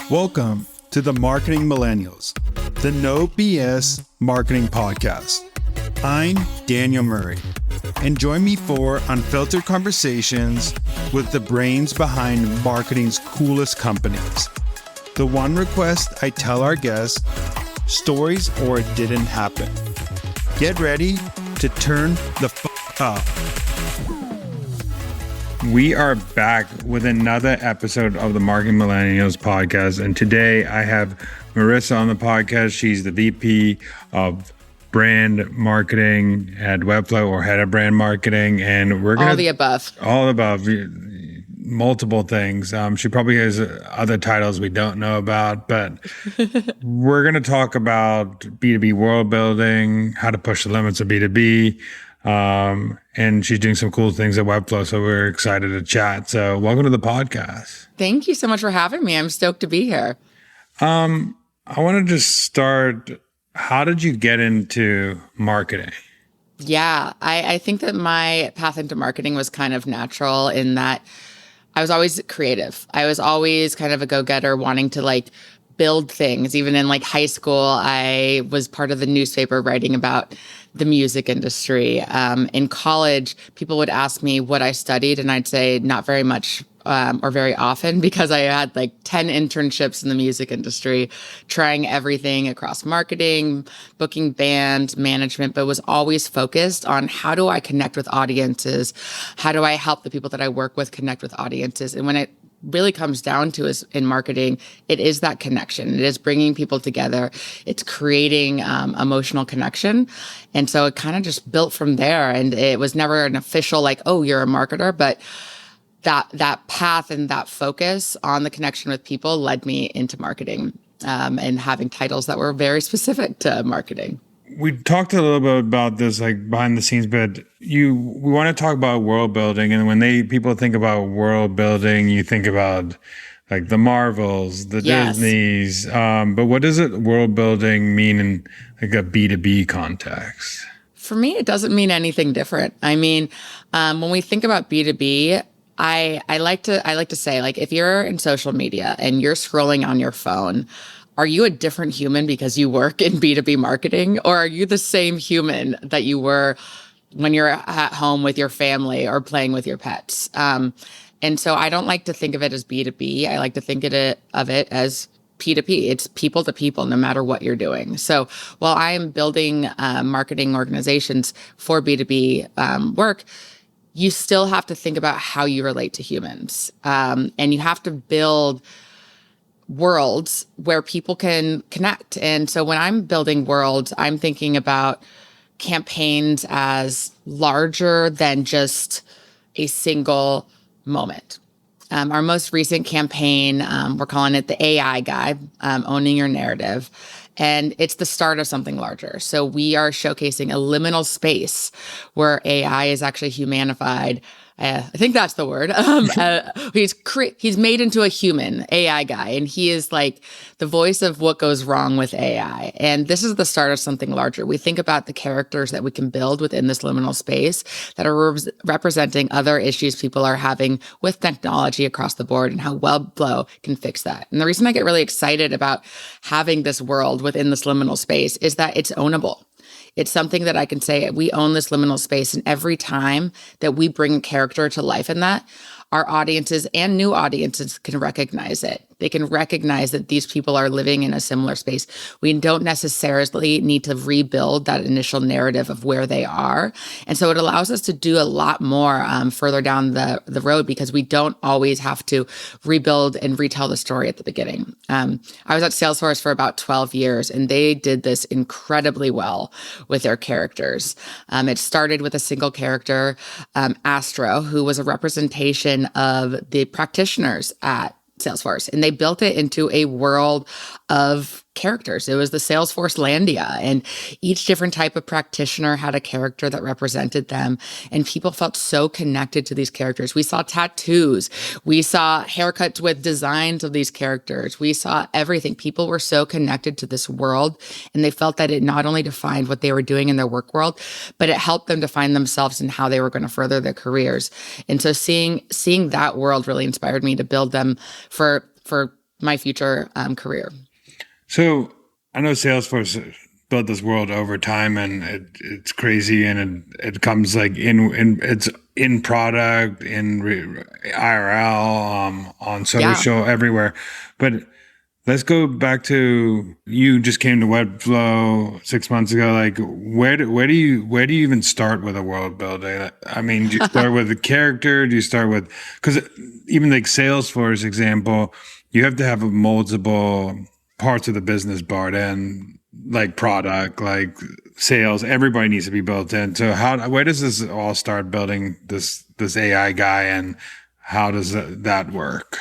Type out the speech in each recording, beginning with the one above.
Welcome to the Marketing Millennials, the No BS Marketing Podcast. I'm Daniel Murray, and join me for unfiltered conversations with the brains behind marketing's coolest companies. The one request I tell our guests, stories or it didn't happen. Get ready to turn the up. We are back with another episode of the Marketing Millennials podcast. And today I have Marissa on the podcast. She's the VP of brand marketing at Webflow, or head of brand marketing. And we're going to all above, multiple things. She probably has other titles we don't know about, but we're going to talk about B2B world building, how to push the limits of B2B. And she's doing some cool things at Webflow, so we're excited to chat. So welcome to the podcast. Thank you so much for having me. I'm stoked to be here. I want to just start, how did you get into marketing? Yeah, I think that my path into marketing was kind of natural in that I was always creative. I was always kind of a go-getter, wanting to build things. Even in high school, I was part of the newspaper writing about the music industry. In college, people would ask me what I studied, and I'd say not very much or very often, because I had 10 internships in the music industry, trying everything across marketing, booking bands, management, but was always focused on how do I connect with audiences? How do I help the people that I work with connect with audiences? And when it really comes down to is in marketing, it is that connection. It is bringing people together. It's creating emotional connection. And so it kind of just built from there. And it was never an official oh, you're a marketer, but that path and that focus on the connection with people led me into marketing and having titles that were very specific to marketing. We talked a little bit about this behind the scenes, but we want to talk about world building. And when people think about world building, you think about the Marvels, the Yes. Disneys. But what does world building mean in a B2B context? For me, it doesn't mean anything different. I mean, when we think about B2B, I like to say, if you're in social media and you're scrolling on your phone, are you a different human because you work in B2B marketing, or are you the same human that you were when you're at home with your family or playing with your pets? And so I don't like to think of it as B2B. I like to think of it as P2P. It's people to people, no matter what you're doing. So while I am building marketing organizations for B2B work, you still have to think about how you relate to humans. And you have to build worlds where people can connect. And so when I'm building worlds, I'm thinking about campaigns as larger than just a single moment. Our most recent campaign, we're calling it the AI Guide, Owning Your Narrative. And it's the start of something larger. So we are showcasing a liminal space where AI is actually humanified. I think that's the word. He's made into a human AI guy, and he is the voice of what goes wrong with AI. And this is the start of something larger. We think about the characters that we can build within this liminal space that are representing other issues people are having with technology across the board, and how Webflow can fix that. And the reason I get really excited about having this world within this liminal space is that it's ownable. It's something that I can say, we own this liminal space. And every time that we bring a character to life in that, our audiences and new audiences can recognize it. They can recognize that these people are living in a similar space. We don't necessarily need to rebuild that initial narrative of where they are. And so it allows us to do a lot more further down the road, because we don't always have to rebuild and retell the story at the beginning. I was at Salesforce for about 12 years, and they did this incredibly well with their characters. It started with a single character, Astro, who was a representation of the practitioners at Salesforce, and they built it into a world of characters. It was the Salesforce Landia, and each different type of practitioner had a character that represented them, and people felt so connected to these characters. We saw tattoos. We saw haircuts with designs of these characters. We saw everything. People were so connected to this world, and they felt that it not only defined what they were doing in their work world, but it helped them define themselves and how they were going to further their careers. And so seeing that world really inspired me to build them for my future career. So I know Salesforce built this world over time, and it's crazy, and it comes like in it's in product, in IRL, on Yeah. social, everywhere. But let's go back to, you just came to Webflow 6 months ago. Like, where do you even start with a world building? I mean, do you start with the character? Do you start with, because even like Salesforce example, you have to have multiple parts of the business brought in, like product, like sales. Everybody needs to be built in. So where does this all start building this AI guy, and how does that work?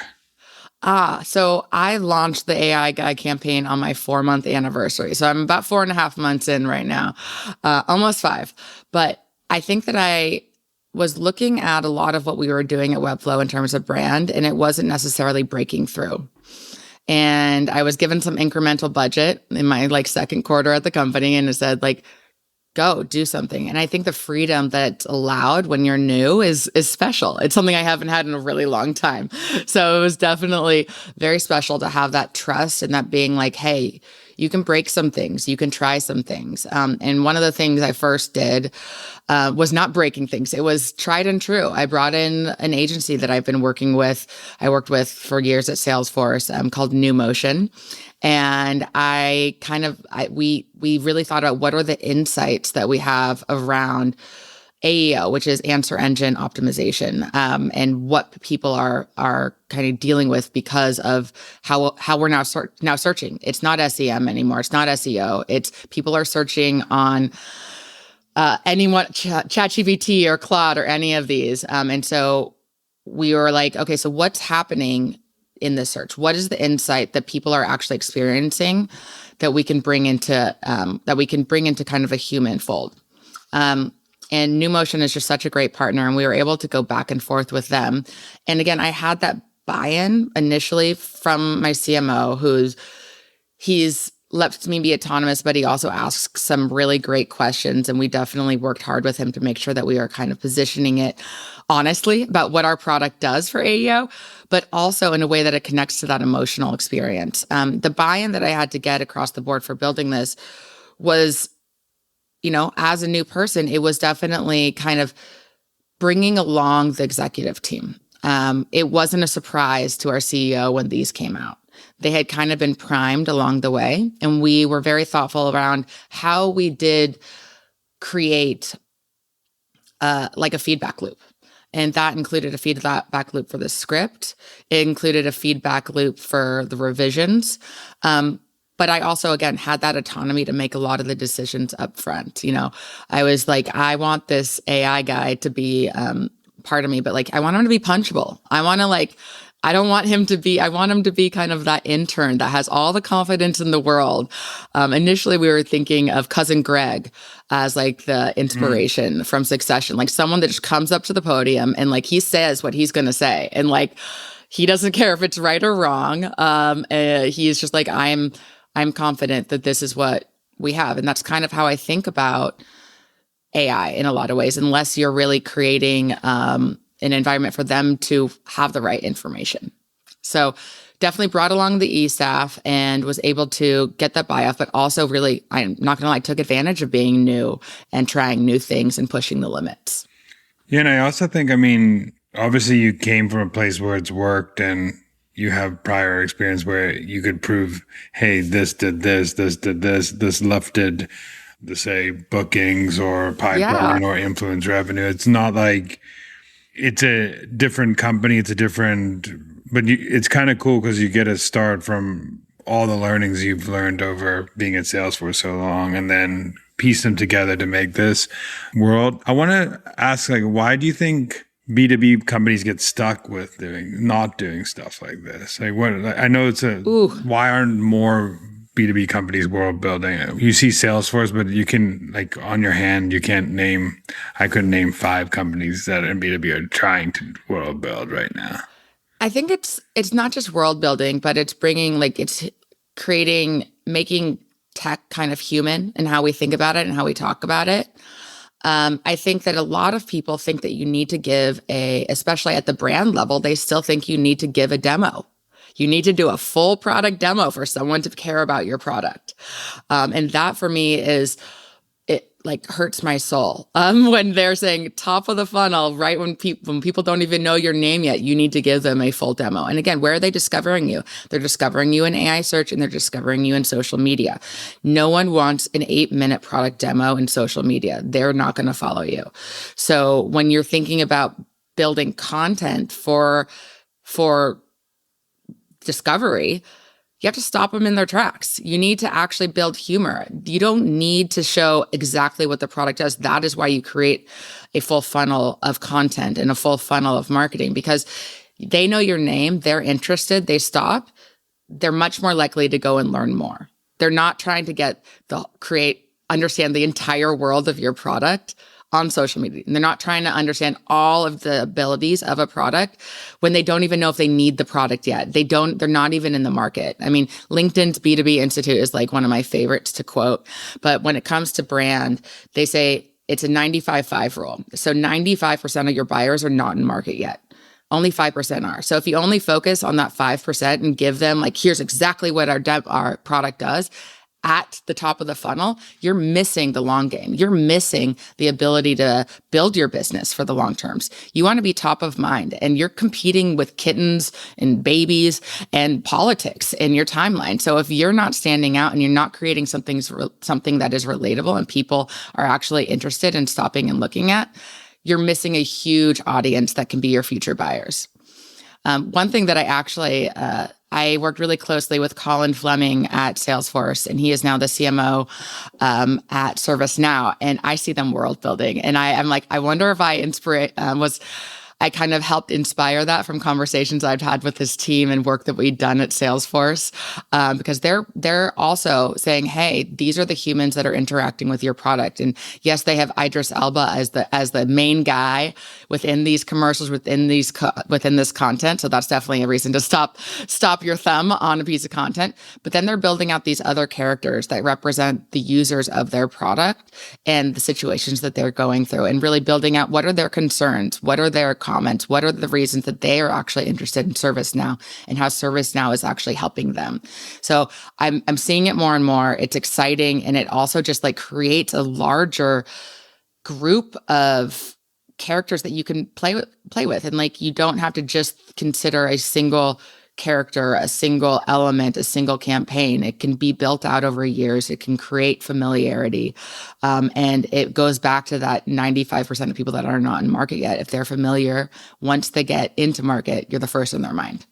So I launched the AI Guy campaign on my 4-month anniversary. So I'm about 4.5 months in right now, almost 5. But I think that I was looking at a lot of what we were doing at Webflow in terms of brand, and it wasn't necessarily breaking through. And I was given some incremental budget in my second quarter at the company, and it said go do something. And I think the freedom that's allowed when you're new is special. It's something I haven't had in a really long time. So it was definitely very special to have that trust and that being like, hey, you can break some things, you can try some things. And one of the things I first did was not breaking things. It was tried and true. I brought in an agency that I've been working with. I worked with for years at Salesforce called New Motion. And we really thought about what are the insights that we have around AEO, which is answer engine optimization, and what people are kind of dealing with because of how we're now searching. It's not SEM anymore. It's not SEO. It's people are searching on anyone, ChatGPT or Claude or any of these. And so we were like, okay, so what's happening in this search? What is the insight that people are actually experiencing that we can bring into kind of a human fold? And New Motion is just such a great partner, and we were able to go back and forth with them. And again, I had that buy-in initially from my CMO, he's lets me be autonomous, but he also asks some really great questions. And we definitely worked hard with him to make sure that we are kind of positioning it honestly about what our product does for AEO, but also in a way that it connects to that emotional experience. The buy-in that I had to get across the board for building this was, as a new person, it was definitely kind of bringing along the executive team. It wasn't a surprise to our CEO when these came out. They had kind of been primed along the way, and we were very thoughtful around how we did create a feedback loop. And that included a feedback loop for the script. It included a feedback loop for the revisions. But I also, again, had that autonomy to make a lot of the decisions up front. I was like, I want this AI guy to be part of me, but I want him to be punchable. I want him to be kind of that intern that has all the confidence in the world. Initially, we were thinking of Cousin Greg as the inspiration from Succession, someone that just comes up to the podium and he says what he's going to say. And he doesn't care if it's right or wrong. He's just I'm confident that this is what we have. And that's kind of how I think about AI in a lot of ways, unless you're really creating an environment for them to have the right information. So definitely brought along the e-staff and was able to get that buy-off, but also really, I'm not going to lie, took advantage of being new and trying new things and pushing the limits. Yeah, and I also think, obviously you came from a place where it's worked and you have prior experience where you could prove, hey, this did this, this did this lifted the, say, bookings or pipeline or influence revenue. It's not like it's a different company. It's it's kind of cool because you get a start from all the learnings you've learned over being at Salesforce so long and then piece them together to make this world. I want to ask, why do you think B2B companies get stuck with not doing stuff like this? I know why aren't more B2B companies world building? You see Salesforce, but you can on your hand, I couldn't name 5 companies that in B2B are trying to world build right now. I think it's not just world building, but it's bringing it's making tech kind of human and how we think about it and how we talk about it. I think that a lot of people think that you need to give especially at the brand level, they still think you need to give a demo. You need to do a full product demo for someone to care about your product. And that for me is, it like hurts my soul when they're saying top of the funnel, right? When people don't even know your name yet, you need to give them a full demo. And again, where are they discovering you? They're discovering you in AI search, and they're discovering you in social media. No one wants an 8-minute product demo in social media. They're not going to follow you. So when you're thinking about building content for discovery, you have to stop them in their tracks. You need to actually build humor. You don't need to show exactly what the product does. That is why you create a full funnel of content and a full funnel of marketing, because they know your name, they're interested, they stop, they're much more likely to go and learn more. They're not trying to understand the entire world of your product on social media. And they're not trying to understand all of the abilities of a product when they don't even know if they need the product yet. They're not even in the market. I mean, LinkedIn's B2B Institute is like one of my favorites to quote. But when it comes to brand, they say it's a 95-5 rule. So 95% of your buyers are not in market yet. Only 5% are. So if you only focus on that 5% and give them like, here's exactly what our product does, at the top of the funnel, you're missing the long game. You're missing the ability to build your business for the long terms. You want to be top of mind, and you're competing with kittens and babies and politics in your timeline. So if you're not standing out and you're not creating something that is relatable and people are actually interested in stopping and looking at, you're missing a huge audience that can be your future buyers. One thing that I worked really closely with Colin Fleming at Salesforce, and he is now the CMO at ServiceNow. And I see them world building, and I'm like, I wonder if I kind of helped inspire that from conversations I've had with his team and work that we'd done at Salesforce, because they're also saying, hey, these are the humans that are interacting with your product. And yes, they have Idris Elba as the main guy within these commercials, within this content. So that's definitely a reason to stop your thumb on a piece of content. But then they're building out these other characters that represent the users of their product and the situations that they're going through, and really building out what are their concerns, what are their comments, what are the reasons that they are actually interested in ServiceNow, and how ServiceNow is actually helping them. So I'm seeing it more and more. It's exciting, and it also just like creates a larger group of characters that you can play with, and like you don't have to just consider a single character, a single element, a single campaign. It can be built out over years. It can create familiarity. And it goes back to that 95% of people that are not in market yet. If they're familiar, once they get into market, you're the first in their mind.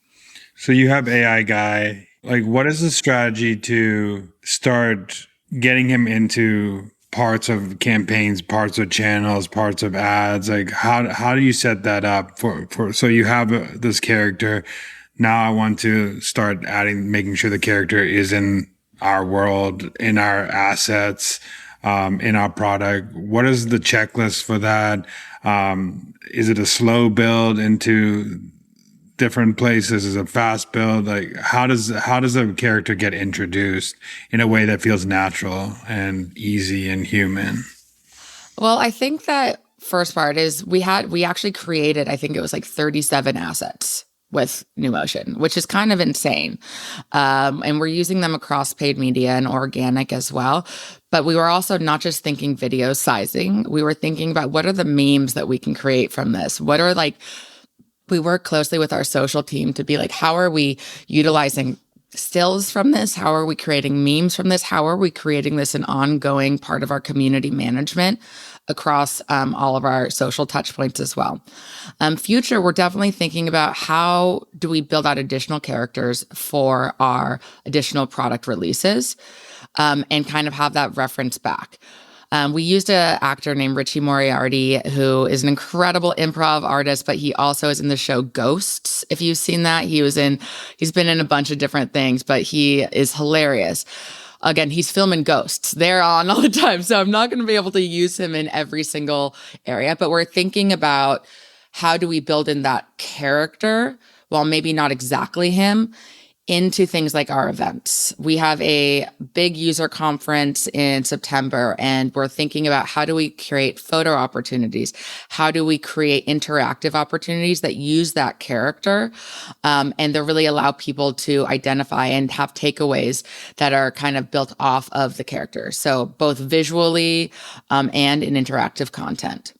So you have AI guy. Like, what is the strategy to start getting him into parts of campaigns, parts of channels, parts of ads? Like, how do you set that up for so you have this character? Now I want to start making sure the character is in our world, in our assets, in our product. What is the checklist for that? Is it a slow build into different places? Is it a fast build? Like, how does a character get introduced in a way that feels natural and easy and human? Well, I think that first part is we actually created, I think it was like 37 assets with NewMotion, which is kind of insane. And we're using them across paid media and organic as well. But we were also not just thinking video sizing. We were thinking about what are the memes that we can create from this? We work closely with our social team to be like, how are we utilizing stills from this? How are we creating memes from this? How are we creating this an ongoing part of our community management across all of our social touch points as well? Future, we're definitely thinking about how do we build out additional characters for our additional product releases, and kind of have that reference back. We used an actor named Richie Moriarty, who is an incredible improv artist, but he also is in the show Ghosts. If you've seen that, he's been in a bunch of different things, but he is hilarious. Again, he's filming Ghosts. They're on all the time. So I'm not going to be able to use him in every single area, but we're thinking about how do we build in that character while maybe not exactly him into things like our events. We have a big user conference in September, and we're thinking about how do we create photo opportunities? How do we create interactive opportunities that use that character and that really allow people to identify and have takeaways that are kind of built off of the character. So both visually and in interactive content.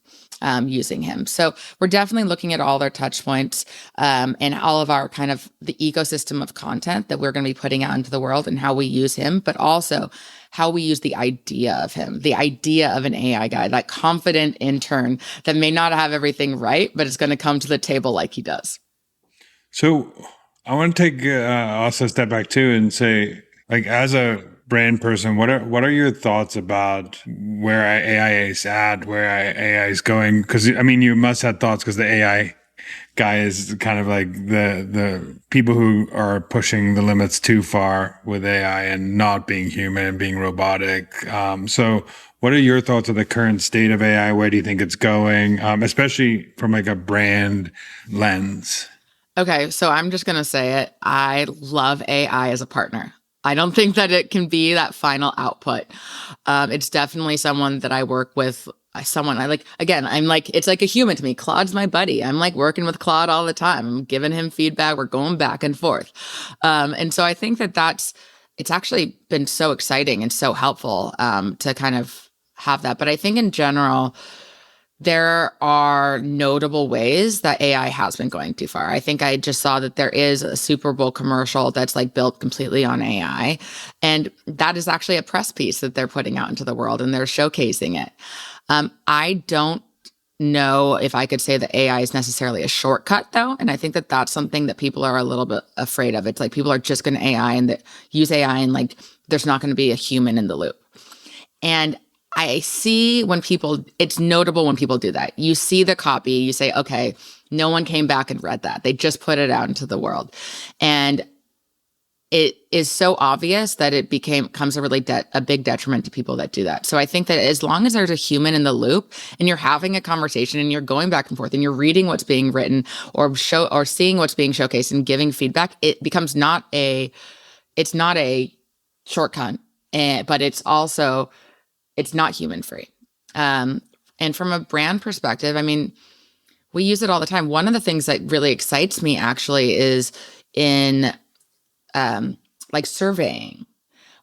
Using him. So we're definitely looking at all their touch points and all of our kind of the ecosystem of content that we're going to be putting out into the world and how we use him, but also how we use the idea of him, the idea of an AI guy, that confident intern that may not have everything right, but is going to come to the table like he does. So I want to take also a step back too and say, like, as a brand person, what are your thoughts about where AI is at, where AI is going? Because I mean, you must have thoughts because the AI guy is kind of like the people who are pushing the limits too far with AI and not being human and being robotic. So what are your thoughts of the current state of AI? Where do you think it's going, especially from like a brand lens? Okay, so I'm just going to say it. I love AI as a partner. I don't think that it can be that final output. It's definitely someone that I work with. Someone I like. Again, I'm like, it's like a human to me. Claude's my buddy. I'm like working with Claude all the time. I'm giving him feedback. We're going back and forth. And so I think that it's actually been so exciting and so helpful to kind of have that. But I think in general, there are notable ways that AI has been going too far. I think I just saw that there is a Super Bowl commercial that's like built completely on AI. And that is actually a press piece that they're putting out into the world and they're showcasing it. I don't know if I could say that AI is necessarily a shortcut though. And I think that that's something that people are a little bit afraid of. It's like people are just going to use AI and like there's not going to be a human in the loop. And I see it's notable when people do that. You see the copy, you say, okay, no one came back and read that. They just put it out into the world. And it is so obvious that it becomes a big detriment to people that do that. So I think that as long as there's a human in the loop and you're having a conversation and you're going back and forth and you're reading what's being written or seeing what's being showcased and giving feedback, it becomes not a shortcut, but it's not human free. And from a brand perspective, I mean, we use it all the time. One of the things that really excites me actually is in like surveying.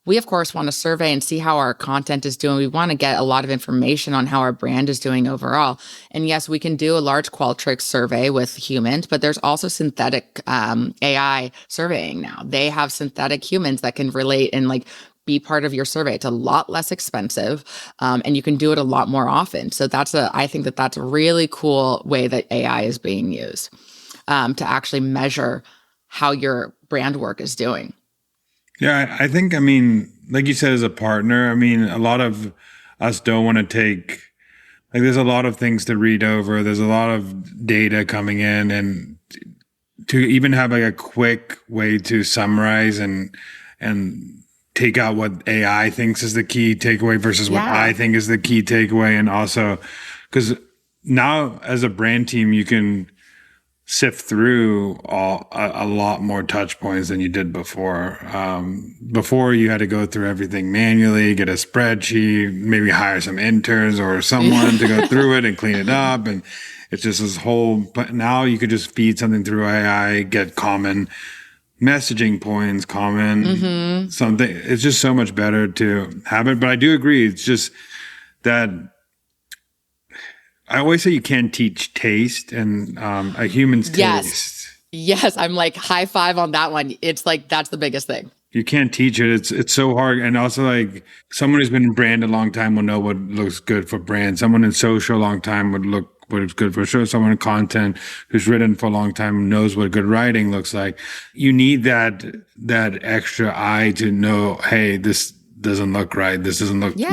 We, of course, want to survey and see how our content is doing. We want to get a lot of information on how our brand is doing overall. And yes, we can do a large Qualtrics survey with humans, but there's also synthetic AI surveying now. They have synthetic humans that can relate and like be part of your survey. It's a lot less expensive, and you can do it a lot more often. So I think that that's a really cool way that AI is being used to actually measure how your brand work is doing. Yeah, I think, I mean, like you said, as a partner, I mean, a lot of us don't want to there's a lot of things to read over. There's a lot of data coming in, and to even have like a quick way to summarize and take out what AI thinks is the key takeaway versus what I think is the key takeaway. And also, because now as a brand team, you can sift through a lot more touch points than you did before. Before you had to go through everything manually, get a spreadsheet, maybe hire some interns or someone to go through it and clean it up. And it's just this whole, but now you could just feed something through AI, get common messaging points, something. It's just so much better to have it. But I do agree. It's just that I always say you can't teach taste and a human's taste. Yes. I'm like high five on that one. It's like, that's the biggest thing. You can't teach it. It's so hard. And also like someone who's been in brand a long time will know what looks good for brand. Someone in social a long time would look what is good for sure. Someone in content who's written for a long time knows what good writing looks like. You need that extra eye to know, hey, this doesn't look right. This doesn't look good.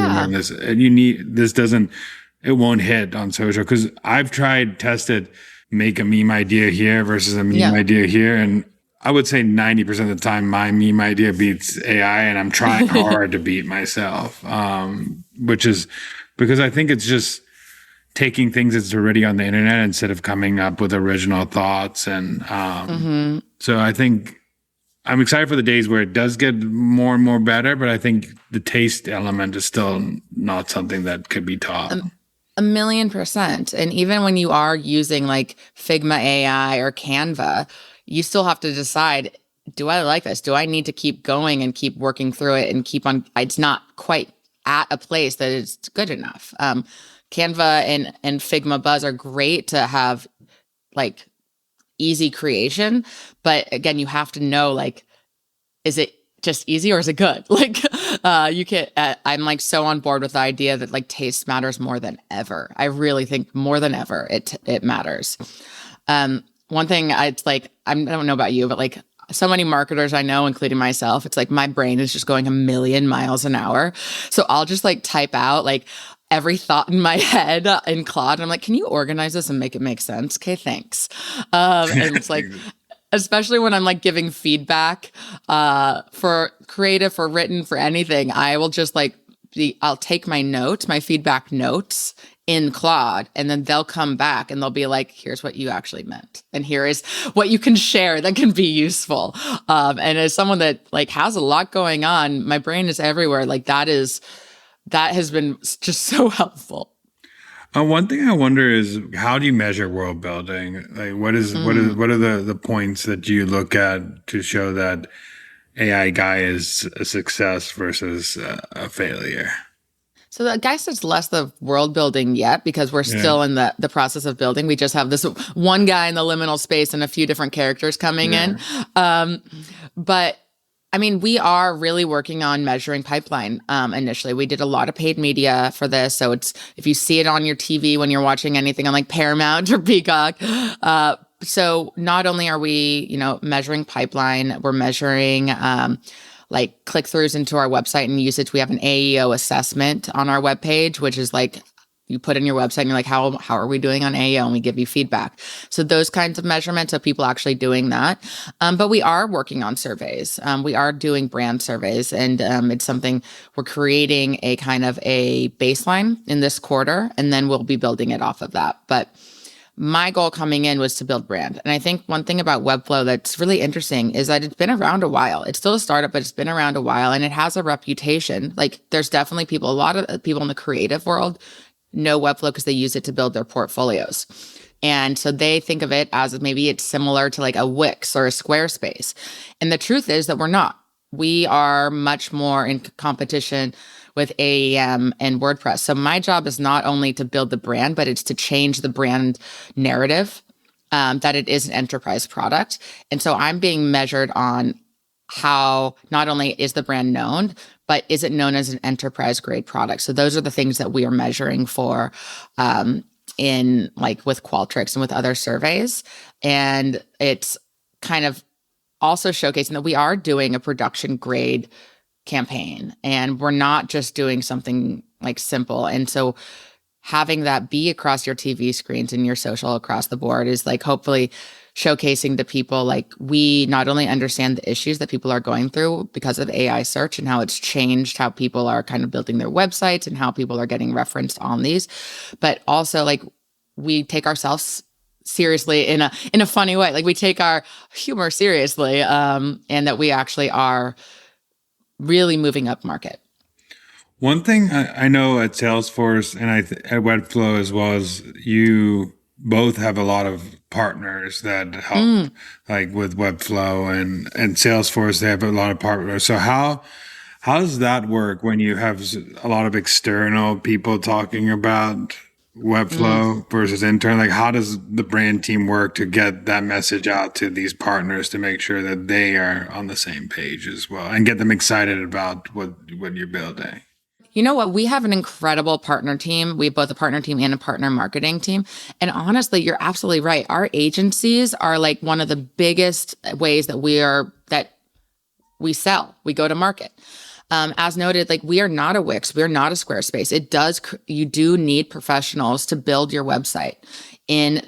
It won't hit on social. Cause I've tested, make a meme idea here versus a meme idea here. And I would say 90% of the time my meme idea beats AI, and I'm trying hard to beat myself. Which is because I think it's just taking things that's already on the internet instead of coming up with original thoughts. And so I think I'm excited for the days where it does get more and more better, but I think the taste element is still not something that could be taught. 1,000,000%. And even when you are using like Figma AI or Canva, you still have to decide, do I like this? Do I need to keep going and keep working through it and keep on? It's not quite at a place that it's good enough. Canva and Figma Buzz are great to have like easy creation. But again, you have to know, like, is it just easy or is it good? Like, you can't, I'm like so on board with the idea that like taste matters more than ever. I really think more than ever it matters. One thing it's like, I don't know about you, but like so many marketers I know, including myself, it's like my brain is just going 1,000,000 miles an hour. So I'll just like type out like every thought in my head in Claude. And I'm like, can you organize this and make it make sense? Okay, thanks. And it's like, especially when I'm like giving feedback for creative, for written, for anything, I will just like I'll take my notes, my feedback notes in Claude, and then they'll come back and they'll be like, here's what you actually meant. And here is what you can share that can be useful. And as someone that like has a lot going on, my brain is everywhere. Like that has been just so helpful. One thing I wonder is, how do you measure world building? Like, what are the points that you look at to show that AI guy is a success versus a failure? So I guess it's less the world building yet, because we're still in the process of building. We just have this one guy in the liminal space and a few different characters coming in. But I mean, we are really working on measuring pipeline. Initially, we did a lot of paid media for this. So it's, if you see it on your TV when you're watching anything on like Paramount or Peacock. So not only are we, measuring pipeline, we're measuring like click-throughs into our website and usage. We have an AEO assessment on our webpage, which is like, you put in your website and you're like, how are we doing on AEO? And we give you feedback. So those kinds of measurements of people actually doing that. But we are working on surveys. We are doing brand surveys, and it's something we're creating a kind of a baseline in this quarter, and then we'll be building it off of that. But my goal coming in was to build brand. And I think one thing about Webflow that's really interesting is that it's been around a while. It's still a startup, but it's been around a while, and it has a reputation. Like there's definitely a lot of people in the creative world know Webflow because they use it to build their portfolios. And so they think of it as maybe it's similar to like a Wix or a Squarespace. And the truth is that we're not. We are much more in competition with AEM and WordPress. So my job is not only to build the brand, but it's to change the brand narrative, that it is an enterprise product. And so I'm being measured on how not only is the brand known, but is it known as an enterprise grade product? So those are the things that we are measuring for in like with Qualtrics and with other surveys. And it's kind of also showcasing that we are doing a production grade campaign, and we're not just doing something like simple. And so having that be across your TV screens and your social across the board is like hopefully showcasing to people like we not only understand the issues that people are going through because of AI search and how it's changed how people are kind of building their websites and how people are getting referenced on these, but also like we take ourselves seriously in a funny way. Like we take our humor seriously, and that we actually are really moving up market. One thing I know at Salesforce and at Webflow as well is you both have a lot of partners that help, like with Webflow and Salesforce, they have a lot of partners. So how does that work when you have a lot of external people talking about Webflow versus intern? Like how does the brand team work to get that message out to these partners to make sure that they are on the same page as well and get them excited about what you're building? You know what? We have an incredible partner team. We have both a partner team and a partner marketing team. And honestly, you're absolutely right. Our agencies are like one of the biggest ways that we sell, we go to market. As noted, like we are not a Wix, we are not a Squarespace. You do need professionals to build your website in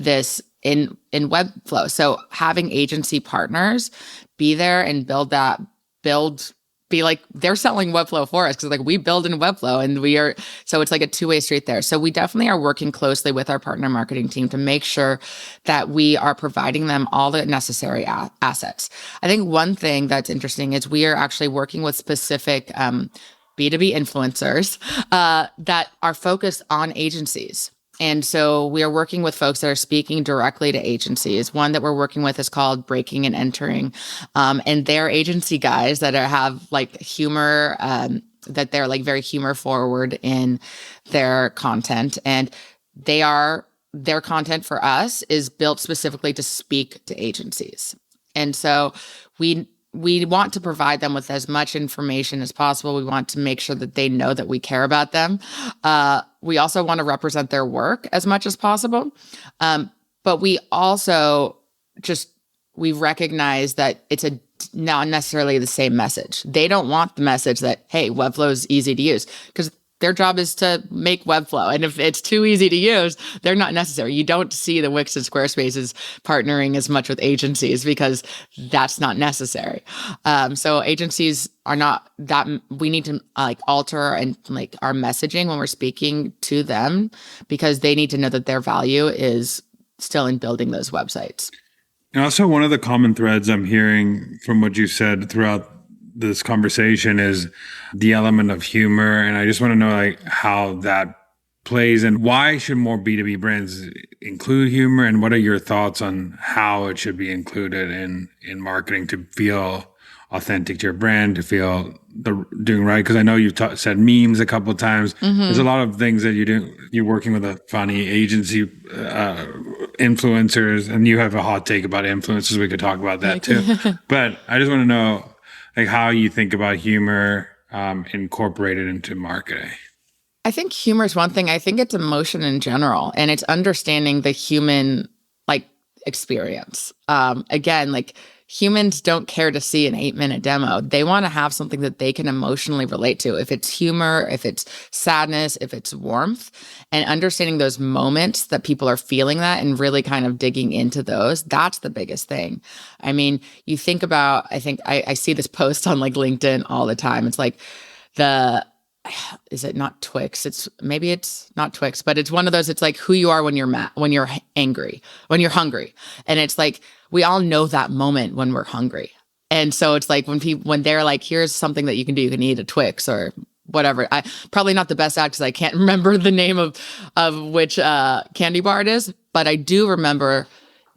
Webflow. So having agency partners be there and build be like, they're selling Webflow for us because like we build in Webflow and we are, so it's like a two-way street there. So we definitely are working closely with our partner marketing team to make sure that we are providing them all the necessary assets. I think one thing that's interesting is we are actually working with specific B2B influencers that are focused on agencies. And so we are working with folks that are speaking directly to agencies. One that we're working with is called Breaking and Entering. And they're agency guys that have like humor, that they're like very humor forward in their content. And their content for us is built specifically to speak to agencies. And so we want to provide them with as much information as possible. We want to make sure that they know that we care about them. We also want to represent their work as much as possible. But we also we recognize that it's not necessarily the same message. They don't want the message that, hey, Webflow is easy to use, because their job is to make Webflow. And if it's too easy to use, they're not necessary. You don't see the Wix and Squarespaces partnering as much with agencies because that's not necessary. So agencies are not that, we need to like alter and like our messaging when we're speaking to them, because they need to know that their value is still in building those websites. And also, one of the common threads I'm hearing from what you said throughout this conversation is the element of humor. And I just want to know like how that plays and why should more B2B brands include humor, and what are your thoughts on how it should be included in marketing to feel authentic to your brand, to feel doing right? Because I know you've said memes a couple of times. Mm-hmm. There's a lot of things that you're working with a funny agency, influencers, and you have a hot take about influencers. We could talk about that too. But I just want to know like how you think about humor incorporated into marketing. I think humor is one thing. I think it's emotion in general, and it's understanding the human like experience. Again, like humans don't care to see an 8-minute demo. They want to have something that they can emotionally relate to. If it's humor, if it's sadness, if it's warmth, and understanding those moments that people are feeling that and really kind of digging into those, that's the biggest thing. I mean, you think about, I think I see this post on like LinkedIn all the time. It's like is it not Twix? Maybe it's not Twix, but it's one of those, it's like who you are when you're mad, when you're angry, when you're hungry. And it's like, we all know that moment when we're hungry. And so it's like when they're like, here's something that you can do, you can eat a Twix or whatever. I probably not the best ad because I can't remember the name of which candy bar it is, but I do remember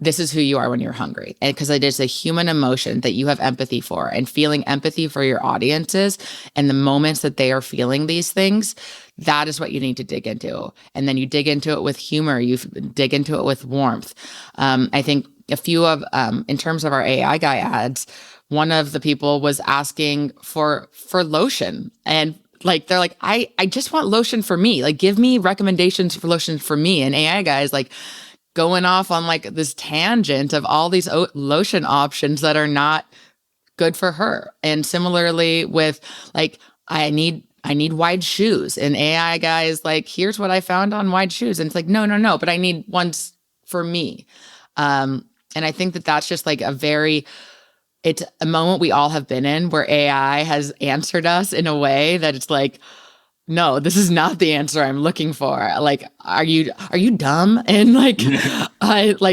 this is who you are when you're hungry. And because it is a human emotion that you have empathy for, and feeling empathy for your audiences and the moments that they are feeling these things, that is what you need to dig into. And then you dig into it with humor, you dig into it with warmth. I think a few of, in terms of our AI guy ads, one of the people was asking for lotion, and like, they're like, I just want lotion for me. Like, give me recommendations for lotion for me. And AI guy is like going off on like this tangent of all these lotion options that are not good for her. And similarly with like, I need wide shoes, and AI guy is like, here's what I found on wide shoes. And it's like, no, but I need ones for me. And I think that that's just like it's a moment we all have been in where AI has answered us in a way that it's like, no, this is not the answer I'm looking for. Like, are you dumb? And like,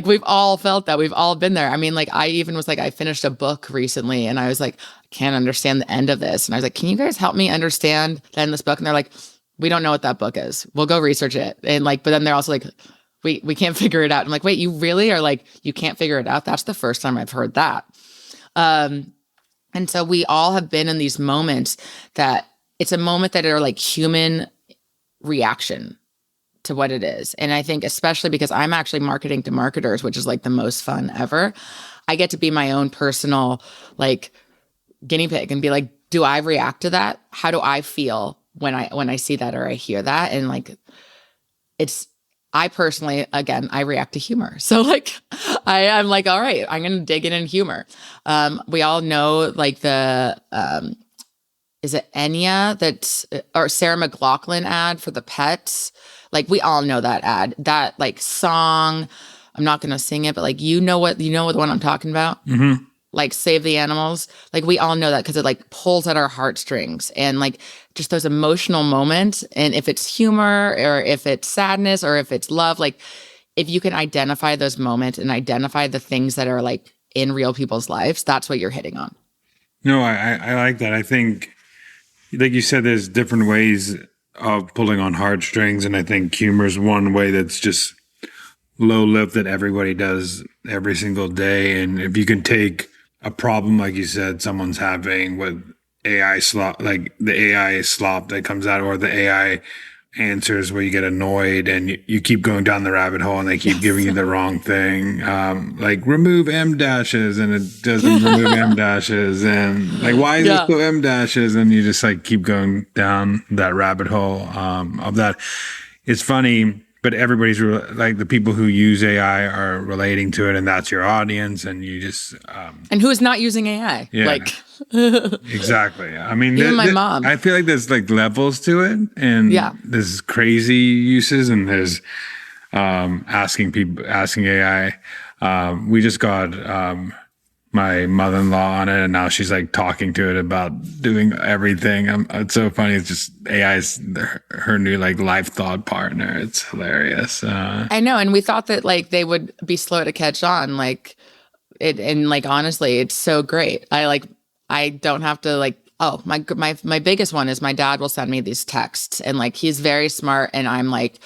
we've all felt that. We've all been there. I mean, like, I even was like, I finished a book recently and I was like, I can't understand the end of this. And I was like, can you guys help me understand the end of this book? And they're like, we don't know what that book is. We'll go research it. And like, but then they're also like, we can't figure it out. I'm like, wait, you really are like, you can't figure it out? That's the first time I've heard that. And so we all have been in these moments that it's a moment that are like human reaction to what it is. And I think especially because I'm actually marketing to marketers, which is like the most fun ever, I get to be my own personal like guinea pig and be like, do I react to that? How do I feel when I see that or I hear that? And like, I personally, again, I react to humor. So like, I'm like, all right, I'm going to dig in humor. We all know like is it Enya or Sarah McLachlan ad for the pets? Like, we all know that ad, that like song. I'm not going to sing it, but like, you know the one I'm talking about? Mm-hmm. like Save the Animals, like we all know that because it like pulls at our heartstrings and like just those emotional moments. And if it's humor or if it's sadness or if it's love, like if you can identify those moments and identify the things that are like in real people's lives, that's what you're hitting on. No, I like that. I think, like you said, there's different ways of pulling on heartstrings, and I think humor is one way that's just low lift that everybody does every single day. And if you can take a problem, like you said, someone's having with AI slop, like the AI slop that comes out, or the AI answers where you get annoyed and you keep going down the rabbit hole and they keep giving you the wrong thing. Like remove M dashes and it doesn't remove M dashes. And like, why is it so M dashes? And you just like keep going down that rabbit hole of that. It's funny, but everybody's like the people who use AI are relating to it, and that's your audience. And you just and who's not using AI? Yeah, like exactly. I mean, even my mom. I feel like there's like levels to it, and there's crazy uses, and there's asking AI. We just got my mother-in-law on it, and now she's like talking to it about doing everything. It's so funny. It's just AI is her new like life thought partner. It's hilarious. I know, and we thought that like they would be slow to catch on, like it, and like honestly, it's so great. I don't have to like. Oh, my biggest one is my dad will send me these texts, and like he's very smart, and I'm like,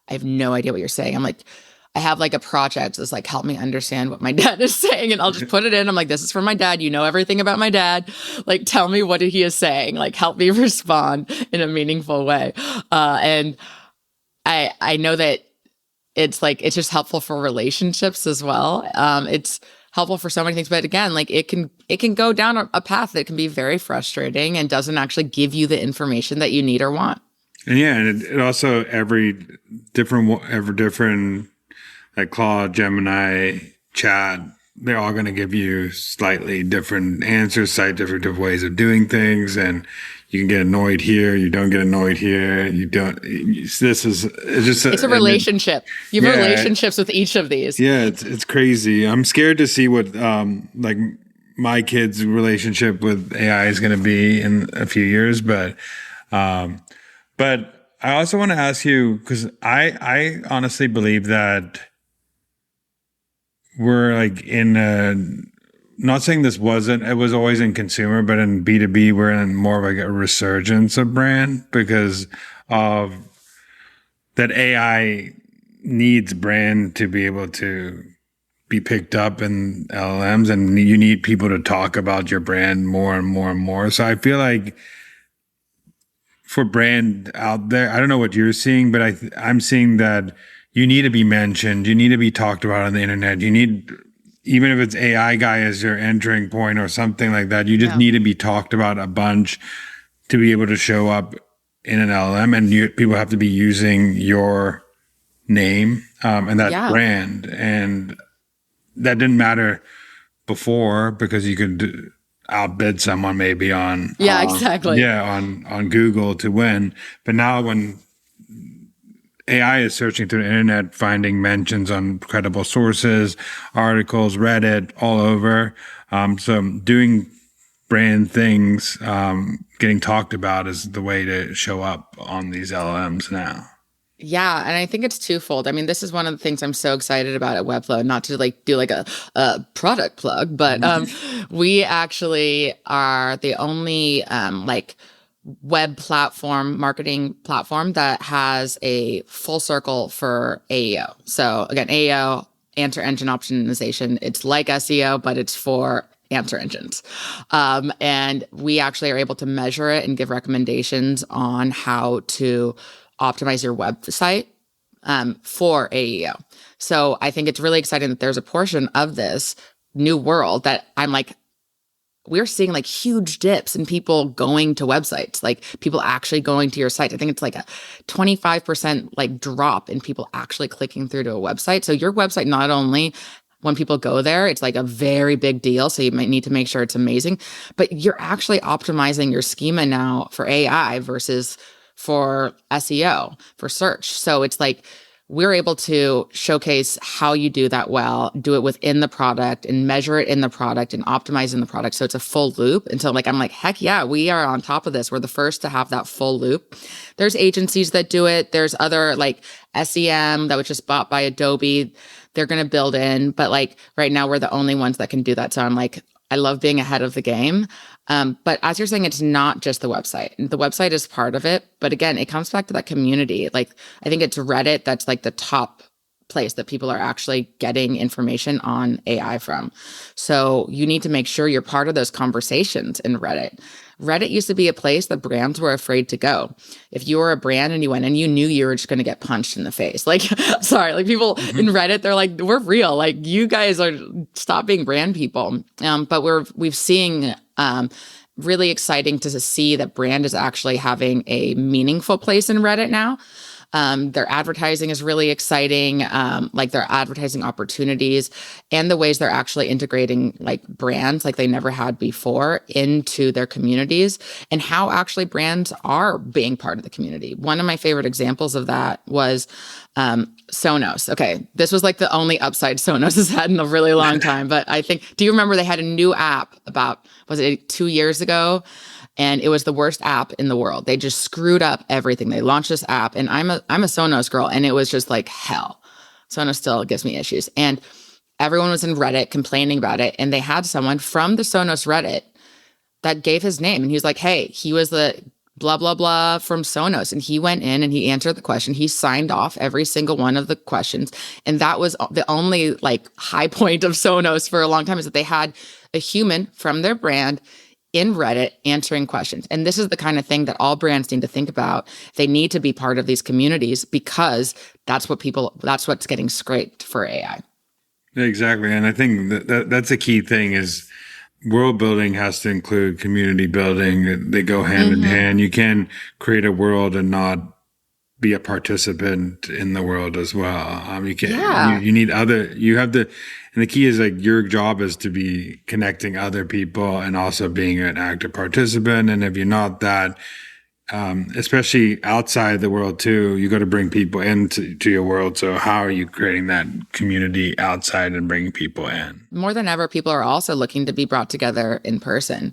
I have no idea what you're saying. I'm like, I have like a project that's like, help me understand what my dad is saying. And I'll just put it in. I'm like, this is for my dad. You know everything about my dad. Like, tell me what he is saying. Like, help me respond in a meaningful way. And I know that it's like, it's just helpful for relationships as well. It's helpful for so many things. But again, like it can go down a path that can be very frustrating and doesn't actually give you the information that you need or want. And yeah, and it also every different like Claude, Gemini, Chat, they're all going to give you slightly different answers, slightly different ways of doing things. And you can get annoyed here. You don't get annoyed here. You don't. It's a relationship. You have relationships with each of these. Yeah, it's crazy. I'm scared to see what like my kids' relationship with AI is going to be in a few years. But I also want to ask you, because I honestly believe that we're like not saying it was always in consumer, but in B2B, we're in more of like a resurgence of brand because of that AI needs brand to be able to be picked up in LLMs, and you need people to talk about your brand more and more and more. So I feel like for brand out there, I don't know what you're seeing, but I'm seeing that you need to be mentioned. You need to be talked about on the internet. You need, even if it's AI guy as your entering point or something like that, you just need to be talked about a bunch to be able to show up in an LLM. And people have to be using your name and that brand. And that didn't matter before because you could outbid someone maybe on on Google to win. But now when AI is searching through the internet, finding mentions on credible sources, articles, Reddit, all over. So doing brand things, getting talked about is the way to show up on these LLMs now. Yeah. And I think it's twofold. I mean, this is one of the things I'm so excited about at Webflow, not to like do like a product plug, but we actually are the only like web platform, marketing platform that has a full circle for AEO. So again, AEO, answer engine optimization. It's like SEO, but it's for answer engines. And we actually are able to measure it and give recommendations on how to optimize your website for AEO. So I think it's really exciting that there's a portion of this new world that I'm like, we're seeing like huge dips in people going to websites, like people actually going to your site. I think it's like a 25% like drop in people actually clicking through to a website. So your website, not only when people go there, it's like a very big deal. So you might need to make sure it's amazing, but you're actually optimizing your schema now for AI versus for SEO, for search. So it's like we're able to showcase how you do that well, do it within the product and measure it in the product and optimize in the product. So it's a full loop. And so I'm like, heck yeah, we are on top of this. We're the first to have that full loop. There's agencies that do it. There's other like SEM that was just bought by Adobe. They're going to build in, but like right now we're the only ones that can do that. So I'm like, I love being ahead of the game. But as you're saying, it's not just the website. The website is part of it. But again, it comes back to that community. Like, I think it's Reddit that's like the top place that people are actually getting information on AI from. So you need to make sure you're part of those conversations in Reddit. Reddit used to be a place that brands were afraid to go. If you were a brand and you went and you knew you were just going to get punched in the face, like, sorry, like people in Reddit, they're like, we're real. Like you guys are, stop being brand people. But we've seen, really exciting to see that brand is actually having a meaningful place in Reddit now. Their advertising is really exciting, like their advertising opportunities and the ways they're actually integrating like brands like they never had before into their communities and how actually brands are being part of the community. One of my favorite examples of that was Sonos. Okay, this was like the only upside Sonos has had in a really long time. But I think, do you remember they had a new app about, was it 2 years ago? And it was the worst app in the world. They just screwed up everything. They launched this app, and I'm a Sonos girl, and it was just like hell. Sonos still gives me issues. And everyone was in Reddit complaining about it. And they had someone from the Sonos Reddit that gave his name. And he was like, hey, he was the blah, blah, blah from Sonos. And he went in and he answered the question. He signed off every single one of the questions. And that was the only like high point of Sonos for a long time, is that they had a human from their brand in Reddit answering questions. And this is the kind of thing that all brands need to think about. They need to be part of these communities because that's what's getting scraped for AI. Exactly. And I think that's a key thing is world building has to include community building. They go hand in hand. You can create a world and not be a participant in the world as well. You can, you need other, you have to, and the key is like your job is to be connecting other people and also being an active participant. And if you're not that, especially outside the world too, you got to bring people into your world. So how are you creating that community outside and bringing people in? More than ever, people are also looking to be brought together in person.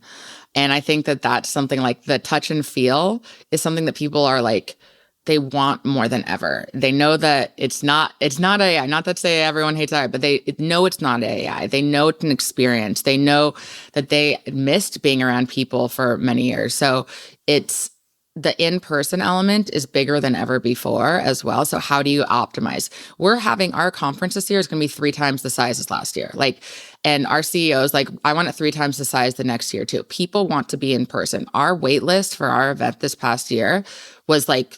And I think that that's something like the touch and feel is something that people are like, they want more than ever. They know that it's not AI. Not that say everyone hates AI, but they know it's not AI. They know it's an experience. They know that they missed being around people for many years. So it's the in-person element is bigger than ever before as well. So how do you optimize? We're having our conference this year is going to be 3 times the size as last year. Like, and our CEOs, like, I want it 3 times the size the next year too. People want to be in person. Our wait list for our event this past year was like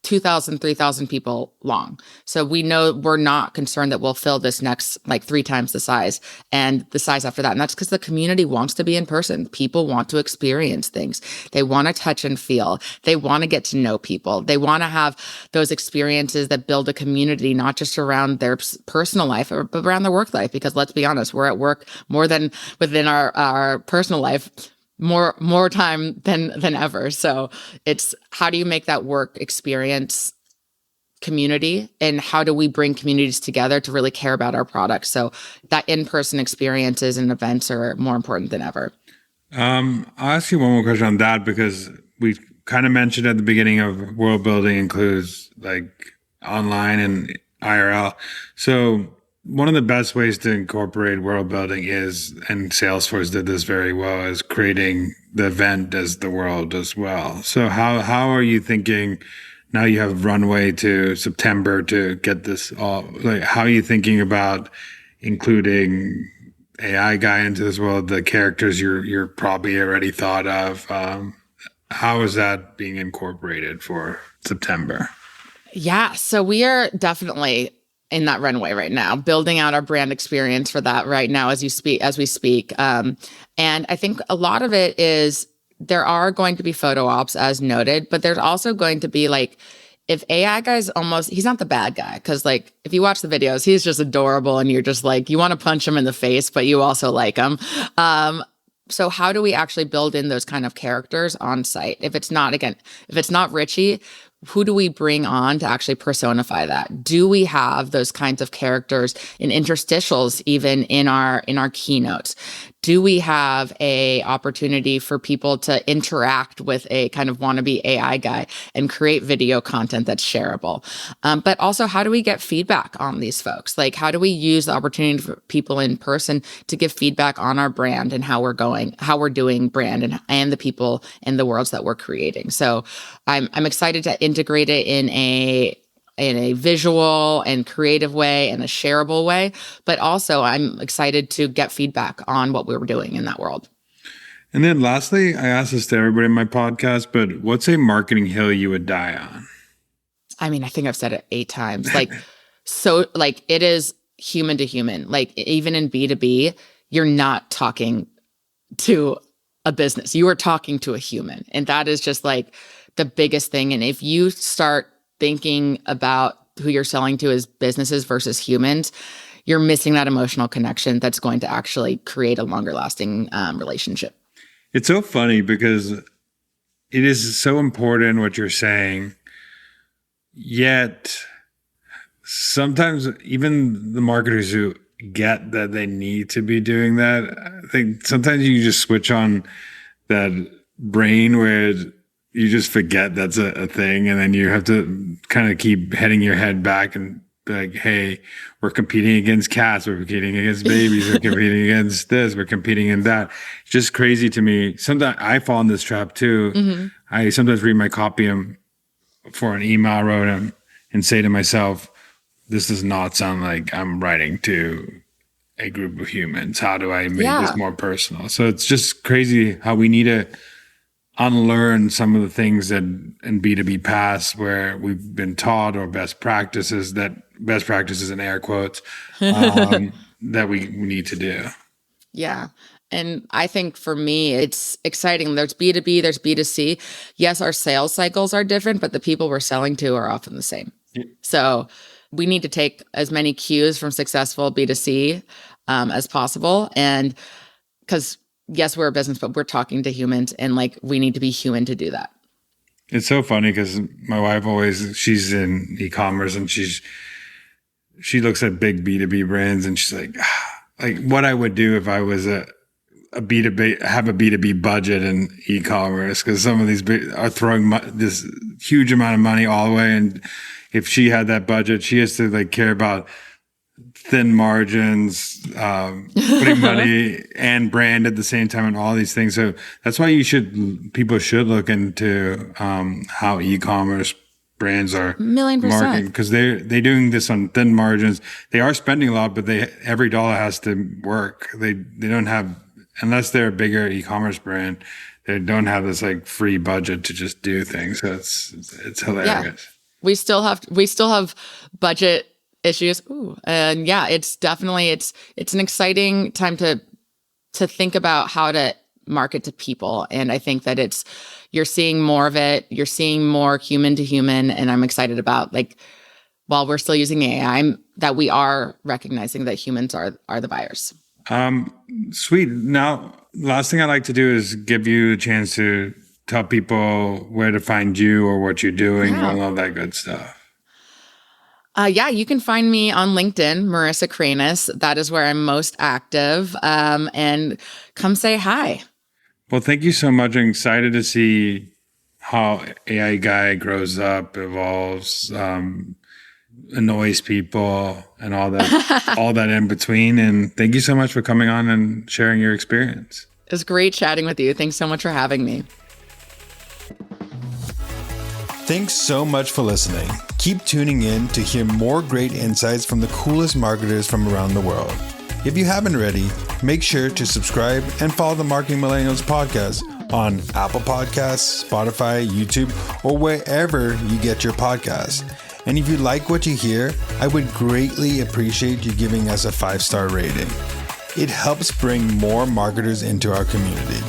2,000, 3,000 people long. So we know we're not concerned that we'll fill this next like 3 times the size and the size after that. And that's because the community wants to be in person. People want to experience things. They want to touch and feel. They want to get to know people. They want to have those experiences that build a community, not just around their personal life, but around their work life. Because let's be honest, we're at work more than within our personal life. More time than ever. So it's how do you make that work experience community, and how do we bring communities together to really care about our products? So that in-person experiences and events are more important than ever. I'll ask you one more question on that, because we kind of mentioned at the beginning of world building includes like online and IRL. So one of the best ways to incorporate world building is, and Salesforce did this very well, is creating the event as the world as well. So how are you thinking, now you have runway to September to get this all, like, how are you thinking about including AI guy into this world, the characters you're probably already thought of? How is that being incorporated for September? Yeah, so we are definitely in that runway right now, building out our brand experience for that right now as we speak. And I think a lot of it is there are going to be photo ops as noted, but there's also going to be like, if AI guy's he's not the bad guy. Cause like, if you watch the videos, he's just adorable and you're just like, you want to punch him in the face, but you also like him. So how do we actually build in those kind of characters on site? If it's not Richie, who do we bring on to actually personify that? Do we have those kinds of characters in interstitials, even in our keynotes? Do we have a opportunity for people to interact with a kind of wannabe AI guy and create video content that's shareable? But also, how do we get feedback on these folks? Like, how do we use the opportunity for people in person to give feedback on our brand and how we're doing brand and the people and the worlds that we're creating? So I'm excited to integrate it in a visual and creative way and a shareable way, but also I'm excited to get feedback on what we were doing in that world. And then lastly, I ask this to everybody in my podcast, but what's a marketing hill you would die on? I mean, I think I've said it 8 times. It is human to human. Like, even in B2B, you're not talking to a business. You are talking to a human. And that is just like the biggest thing. And if you start thinking about who you're selling to as businesses versus humans, you're missing that emotional connection that's going to actually create a longer lasting relationship. It's so funny because it is so important what you're saying, yet sometimes even the marketers who get that they need to be doing that, I think sometimes you just switch on that brain where you just forget that's a thing, and then you have to kind of keep heading your head back and be like, hey, we're competing against cats, we're competing against babies, we're competing against this, we're competing in that. It's just crazy to me. Sometimes I fall in this trap too. Mm-hmm. I sometimes read my copy for an email I wrote and say to myself, this does not sound like I'm writing to a group of humans. How do I make this more personal? So it's just crazy how we need to unlearn some of the things that in B2B past where we've been taught, or best practices in air quotes, that we need to do. Yeah. And I think for me, it's exciting. There's B2B, there's B2C. Yes, our sales cycles are different, but the people we're selling to are often the same. Yeah. So we need to take as many cues from successful B2C as possible. And because yes, we're a business, but we're talking to humans, and like, we need to be human to do that. It's so funny because my wife she's in e-commerce, and she looks at big B2B brands, and she's like what I would do if I was a B2B, have a B2B budget in e-commerce, because some of these are throwing this huge amount of money all the way. And if she had that budget, she has to like care about thin margins, putting money and brand at the same time, and all these things. So that's why people should look into how e-commerce brands are marketing, because they're doing this on thin margins. They are spending a lot, but every dollar has to work. They don't have, unless they're a bigger e-commerce brand, they don't have this like free budget to just do things. So it's hilarious. Yeah. We still have budget issues. Ooh. And yeah, it's definitely, it's an exciting time to think about how to market to people. And I think that you're seeing more of it. You're seeing more human to human. And I'm excited about, like, while we're still using AI, that we are recognizing that humans are the buyers. Sweet. Now, last thing I'd like to do is give you a chance to tell people where to find you or what you're doing and all that good stuff. You can find me on LinkedIn, Marissa Kraines. That is where I'm most active. And come say hi. Well, thank you so much. I'm excited to see how AI Guy grows up, evolves, annoys people, and all that, all that in between. And thank you so much for coming on and sharing your experience. It was great chatting with you. Thanks so much for having me. Thanks so much for listening. Keep tuning in to hear more great insights from the coolest marketers from around the world. If you haven't already, make sure to subscribe and follow the Marketing Millennials podcast on Apple Podcasts, Spotify, YouTube, or wherever you get your podcasts. And if you like what you hear, I would greatly appreciate you giving us a 5-star rating. It helps bring more marketers into our community.